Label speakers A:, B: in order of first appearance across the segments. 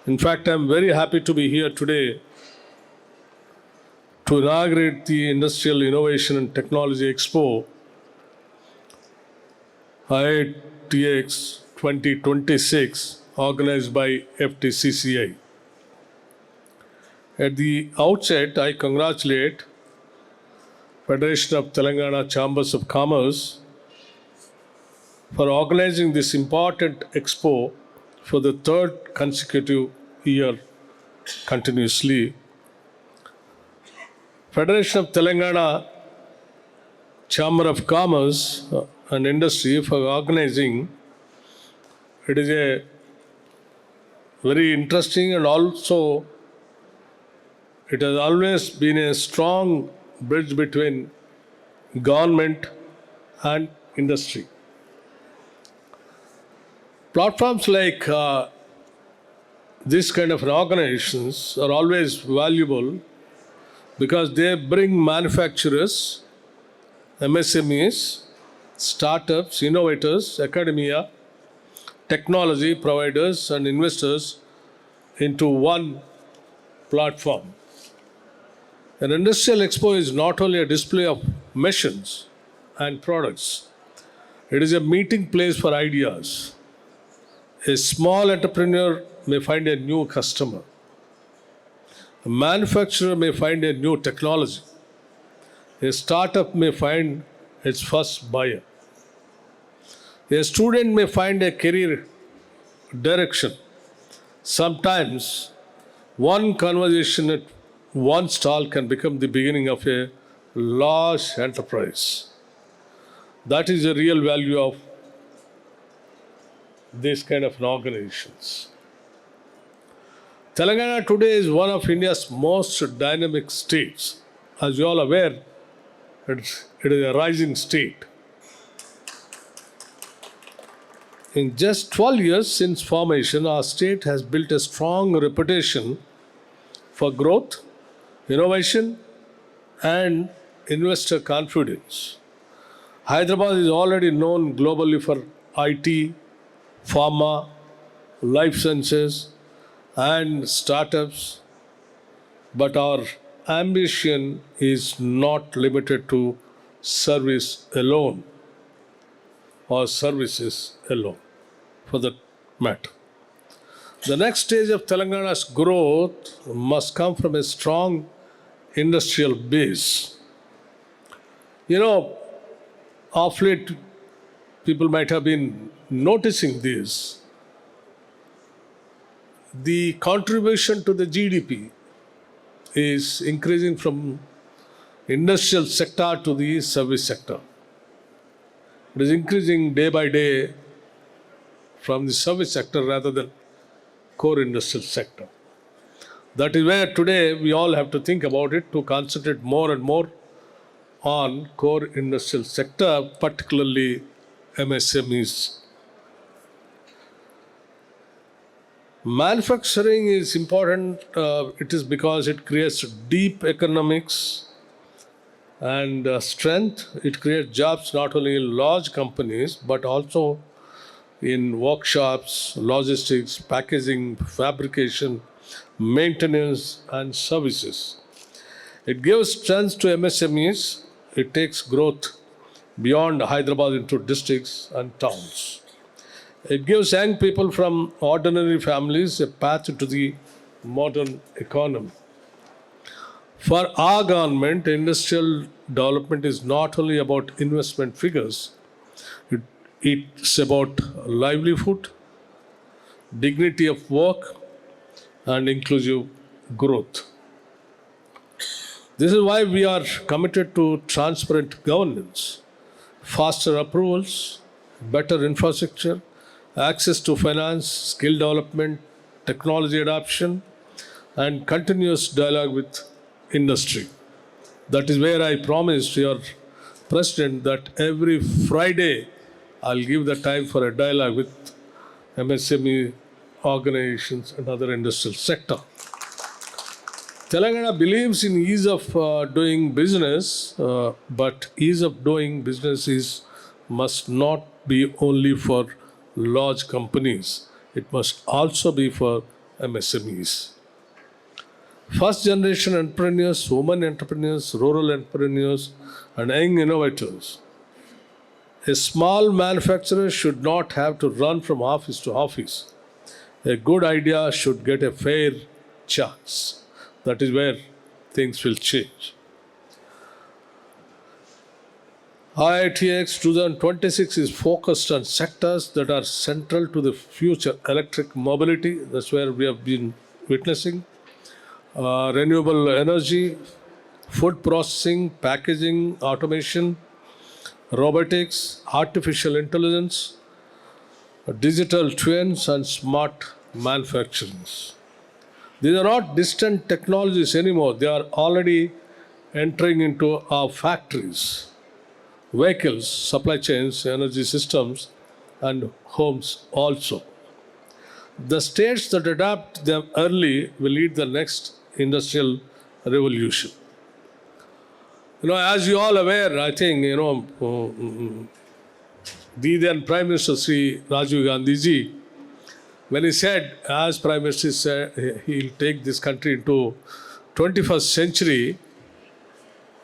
A: In fact, I'm very happy to be here today to inaugurate the Industrial Innovation and Technology Expo, IITX 2026, organized by FTCCI. At the outset, I congratulate Federation of Telangana Chambers of Commerce for organizing this important expo for the third consecutive year continuously. Federation of Telangana Chamber of Commerce and Industry for organizing. It is a very interesting, and also it has always been a strong bridge between government and industry. Platforms like this kind of organizations are always valuable because they bring manufacturers, MSMEs, startups, innovators, academia, technology providers, and investors into one platform. An industrial expo is not only a display of machines and products, it is a meeting place for ideas. A small entrepreneur may find a new customer. A manufacturer may find a new technology. A startup may find its first buyer. A student may find a career direction. Sometimes one conversation at one stall can become the beginning of a large enterprise. That is the real value of this kind of organizations. Telangana today is one of India's most dynamic states. As you all aware, it is a rising state. In just 12 years since formation, our state has built a strong reputation for growth, innovation, and investor confidence. Hyderabad is already known globally for IT, pharma, life sciences, and startups, but our ambition is not limited to service alone or services alone, for that matter. The next stage of Telangana's growth must come from a strong industrial base. Of late, people might have been noticing this. The contribution to the GDP is increasing from industrial sector to the service sector. It is increasing day by day from the service sector rather than core industrial sector. That is where today we all have to think about it, to concentrate more and more on core industrial sector, particularly MSMEs. Manufacturing is important. It is because it creates deep economics and strength. It creates jobs not only in large companies but also in workshops, logistics, packaging, fabrication, maintenance, and services. It gives strength to MSMEs. It takes growth beyond Hyderabad into districts and towns. It gives young people from ordinary families a path to the modern economy. For our government, industrial development is not only about investment figures, it's about livelihood, dignity of work, and inclusive growth. This is why we are committed to transparent governance, faster approvals, better infrastructure, access to finance, skill development, technology adoption, and continuous dialogue with industry. That is where I promised your president that every Friday I'll give the time for a dialogue with MSME organizations and other industrial sector. Telangana believes in ease of doing business, but ease of doing business must not be only for large companies. It must also be for MSMEs. First generation entrepreneurs, women entrepreneurs, rural entrepreneurs, and young innovators. A small manufacturer should not have to run from office to office. A good idea should get a fair chance. That is where things will change. IITX 2026 is focused on sectors that are central to the future. Electric mobility, that's where we have been witnessing. Renewable energy, food processing, packaging, automation, robotics, artificial intelligence, digital twins, and smart manufacturing. These are not distant technologies anymore. They are already entering into our factories, vehicles, supply chains, energy systems, and homes also. The states that adapt them early will lead the next industrial revolution. As you all aware, I think, the then Prime Minister Sri Rajiv Gandhi ji, when he said, as Prime Minister said, he'll take this country into 21st century,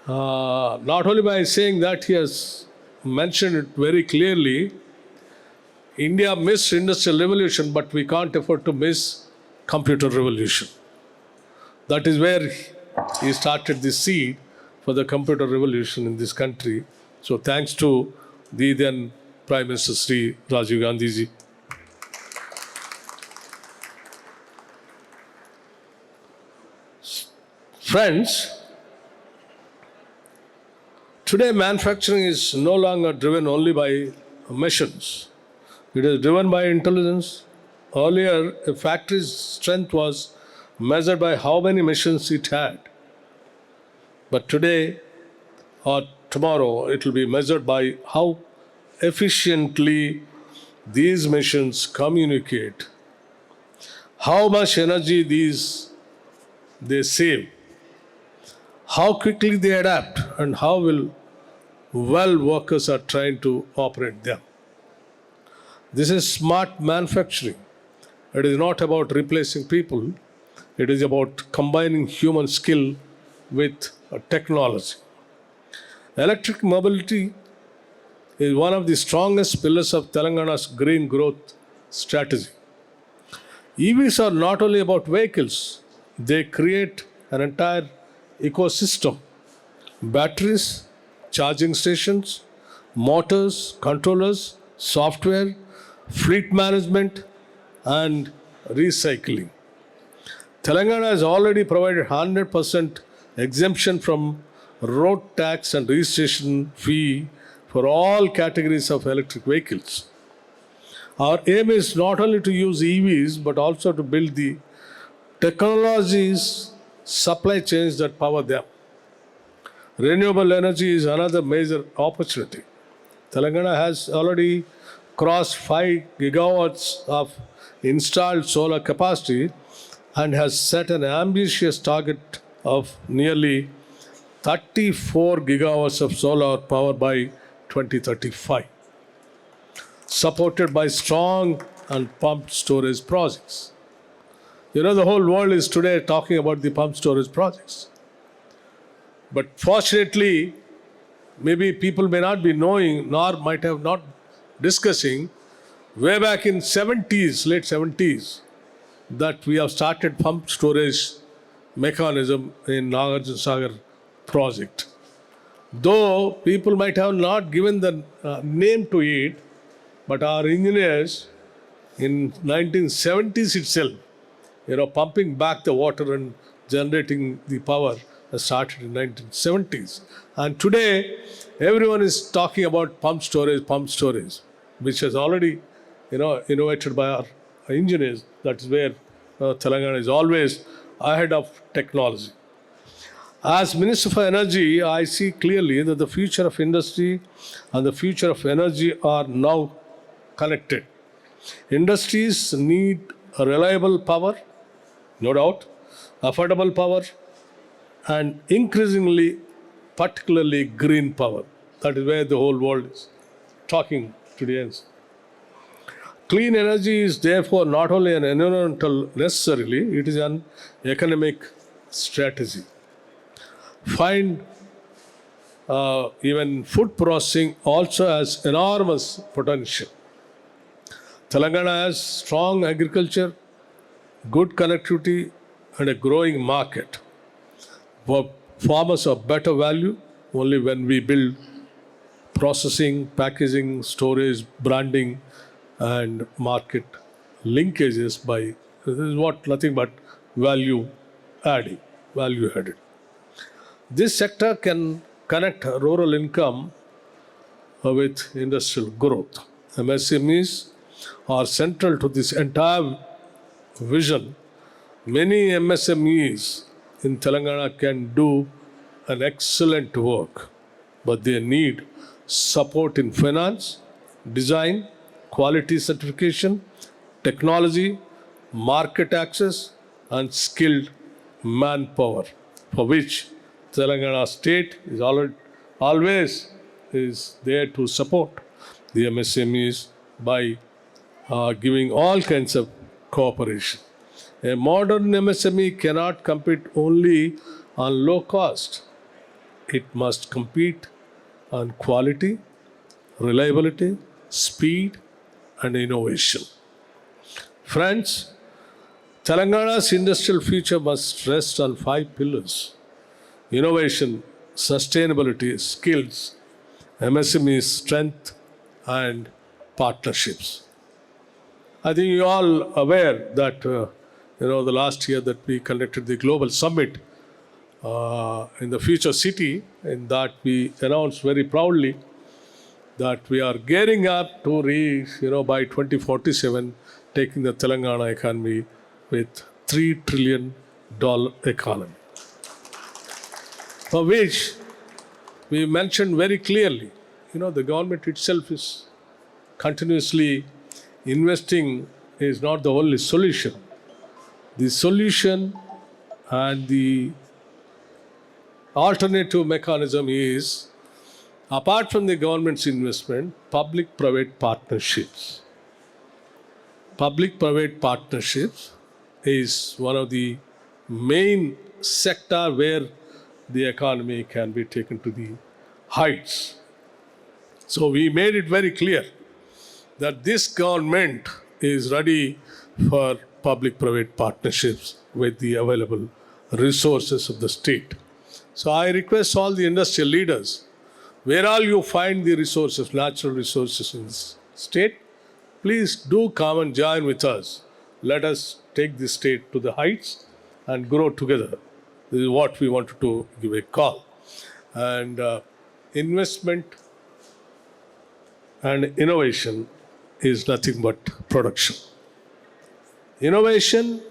A: not only by saying that, he has mentioned it very clearly. India missed industrial revolution, but we can't afford to miss computer revolution. That is where he started the seed for the computer revolution in this country. So thanks to the then Prime Minister Sri Rajiv Gandhi ji. Friends, today manufacturing is no longer driven only by machines. It is driven by intelligence. Earlier, a factory's strength was measured by how many machines it had. But today or tomorrow, it will be measured by how efficiently these machines communicate, how much energy they save, how quickly they adapt, and how well workers are trying to operate them. This is smart manufacturing. It is not about replacing people. It is about combining human skill with technology. Electric mobility is one of the strongest pillars of Telangana's green growth strategy. EVs are not only about vehicles, they create an entire ecosystem. Batteries, charging stations, motors, controllers, software, fleet management, and recycling. Telangana has already provided 100% exemption from road tax and registration fee for all categories of electric vehicles. Our aim is not only to use EVs but also to build the technologies, supply chains that power them. Renewable energy is another major opportunity. Telangana has already crossed 5 gigawatts of installed solar capacity and has set an ambitious target of nearly 34 gigawatts of solar power by 2035, supported by strong and pumped storage projects. The whole world is today talking about the pumped storage projects. But fortunately, maybe people may not be knowing, nor might have not discussing, way back in 70s, late 70s, that we have started pumped storage mechanism in Nagarjuna Sagar project. Though people might have not given the name to it, but our engineers in 1970s itself, pumping back the water and generating the power started in 1970s. And today, everyone is talking about pumped storage, which has already, innovated by our engineers. That is where Telangana is always ahead of technology. As Minister for Energy, I see clearly that the future of industry and the future of energy are now connected. Industries need a reliable power, no doubt, affordable power, and increasingly, particularly green power. That is where the whole world is talking today. Clean energy is therefore not only an environmental necessarily, it is an economic strategy. Find even food processing also has enormous potential. Telangana has strong agriculture, good connectivity, and a growing market. For farmers of better value only when we build processing, packaging, storage, branding, and market linkages by this is what nothing but value value added. This sector can connect rural income with industrial growth. MSMEs are central to this entire vision. Many MSMEs in Telangana can do an excellent work, but they need support in finance, design, quality certification, technology, market access, and skilled manpower, for which Telangana state is always is there to support the MSMEs by giving all kinds of cooperation. A modern MSME cannot compete only on low cost. It must compete on quality, reliability, speed, and innovation. Friends, Telangana's industrial future must rest on 5 pillars: innovation, sustainability, skills, MSME strength, and partnerships. I think you all aware that the last year that we conducted the global summit in the future city, in that we announced very proudly that we are gearing up to reach, by 2047, taking the Telangana economy with $3 trillion economy, for which we mentioned very clearly, the government itself is continuously investing is not the only solution. The solution and the alternative mechanism is, apart from the government's investment, public-private partnerships. Public-private partnerships is one of the main sector where the economy can be taken to the heights. So we made it very clear that this government is ready for public-private partnerships with the available resources of the state. So I request all the industrial leaders, where all you find the resources, natural resources in this state, please do come and join with us. Let us take this state to the heights and grow together. This is what we wanted to give a call. And investment and innovation is nothing but production. Innovation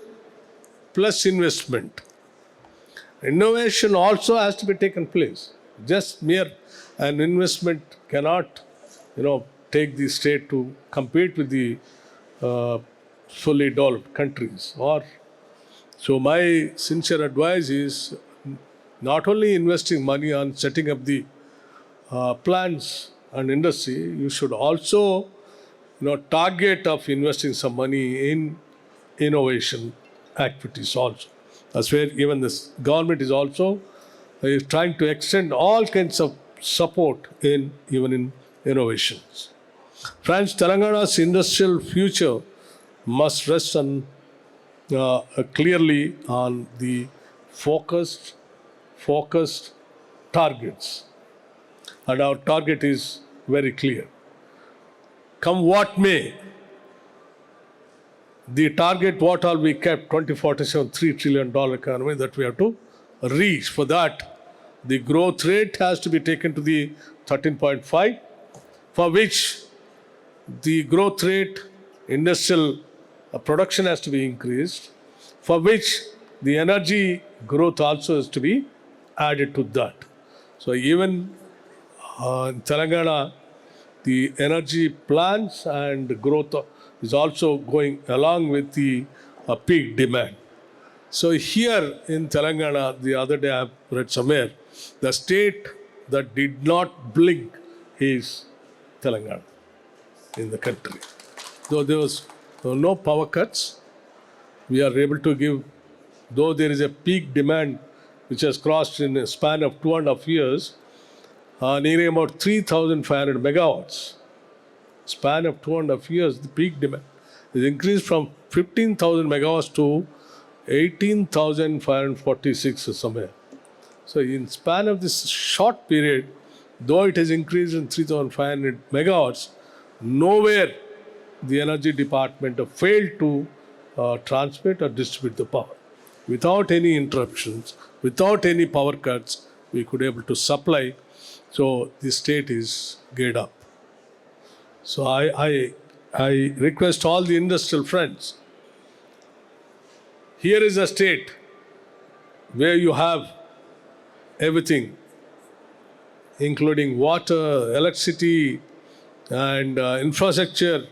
A: plus investment. Innovation also has to be taken place. Just mere an investment cannot, take the state to compete with the fully developed countries. So my sincere advice is not only investing money on setting up the plants and industry, you should also, target of investing some money in innovation activities also. That's where even this government is also trying to extend all kinds of support even in innovations. Friends, Telangana's industrial future must rest on clearly on the focused targets, and our target is very clear. Come what may, the target what all we kept, 2047, $3 trillion economy that we have to reach. For that, the growth rate has to be taken to the 13.5, for which the growth rate, industrial production has to be increased, for which the energy growth also has to be added to that. So even in Telangana, the energy plants and growth is also going along with the peak demand. So here in Telangana, the other day I read somewhere, the state that did not blink is Telangana in the country. though there was no power cuts, we are able to give, though there is a peak demand which has crossed in a span of 2.5 years, nearing about 3,500 megawatts. Span of 2.5 years, the peak demand is increased from 15,000 megawatts to 18,546 or somewhere. So in span of this short period, though it has increased in 3,500 megawatts, nowhere the energy department have failed to transmit or distribute the power. Without any interruptions, without any power cuts, we could able to supply. So the state is geared up. So I request all the industrial friends, here is a state where you have everything, including water, electricity, and infrastructure,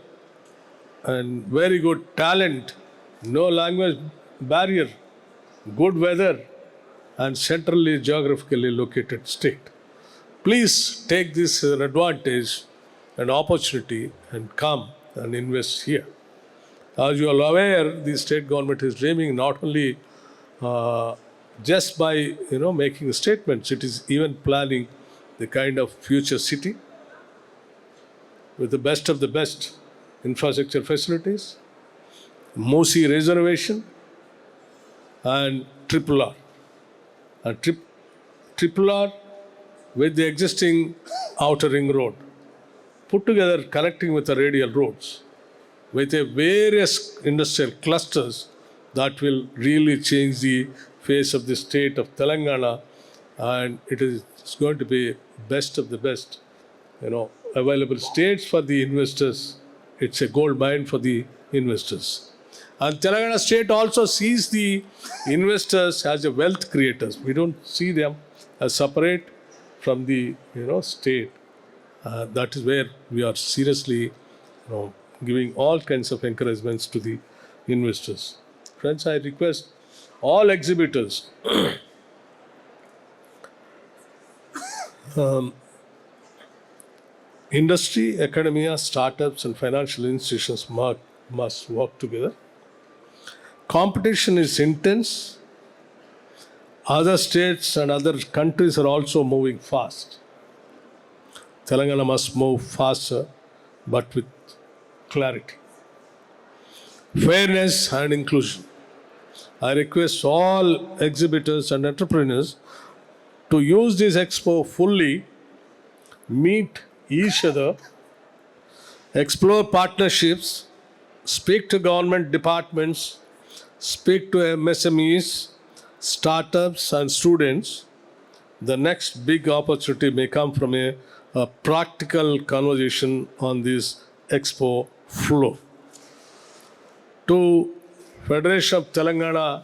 A: and very good talent, no language barrier, good weather, and centrally geographically located state. Please take this as an advantage, an opportunity, and come and invest here. As you are aware, the state government is dreaming not only just by making statements, it is even planning the kind of future city with the best of the best infrastructure facilities, Mosi reservation, and Triple R. And Triple R with the existing outer ring road, put together connecting with the radial roads, with a various industrial clusters that will really change the face of the state of Telangana, and it is going to be best of the best, available states for the investors. It's a gold mine for the investors. And Telangana state also sees the investors as a wealth creators. We don't see them as separate from the state. That is where we are seriously giving all kinds of encouragements to the investors. Friends, I request all exhibitors, industry, academia, startups, and financial institutions must work together. Competition is intense. Other states and other countries are also moving fast. Telangana must move faster, but with clarity, fairness, and inclusion. I request all exhibitors and entrepreneurs to use this expo fully, meet each other, explore partnerships, speak to government departments, speak to MSMEs, startups, and students. The next big opportunity may come from a practical conversation on this expo floor. To Federation of Telangana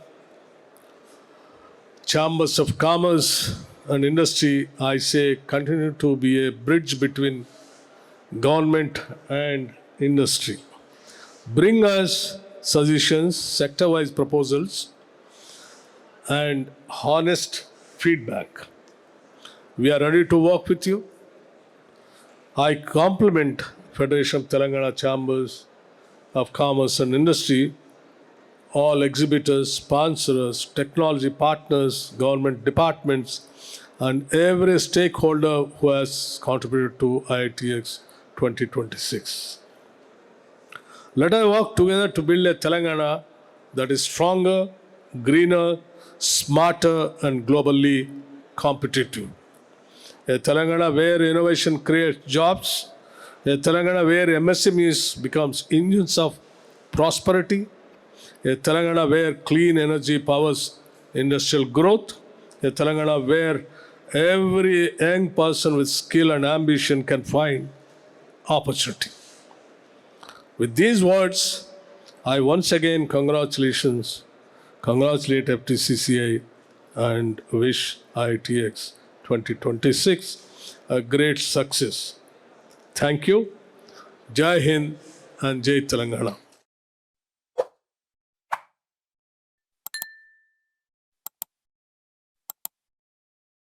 A: Chambers of Commerce and Industry, I say continue to be a bridge between government and industry. Bring us suggestions, sector-wise proposals, and honest feedback. We are ready to work with you. I compliment Federation of Telangana Chambers of Commerce and Industry, all exhibitors, sponsors, technology partners, government departments, and every stakeholder who has contributed to IITX 2026. Let us work together to build a Telangana that is stronger, greener, smarter, and globally competitive. A Telangana where innovation creates jobs, a Telangana where MSMEs becomes engines of prosperity, a Telangana where clean energy powers industrial growth, a Telangana where every young person with skill and ambition can find opportunity. With these words, I once again congratulate FTCCI and wish IITX 2026 a great success. Thank you. Jai Hind and Jai Telangana.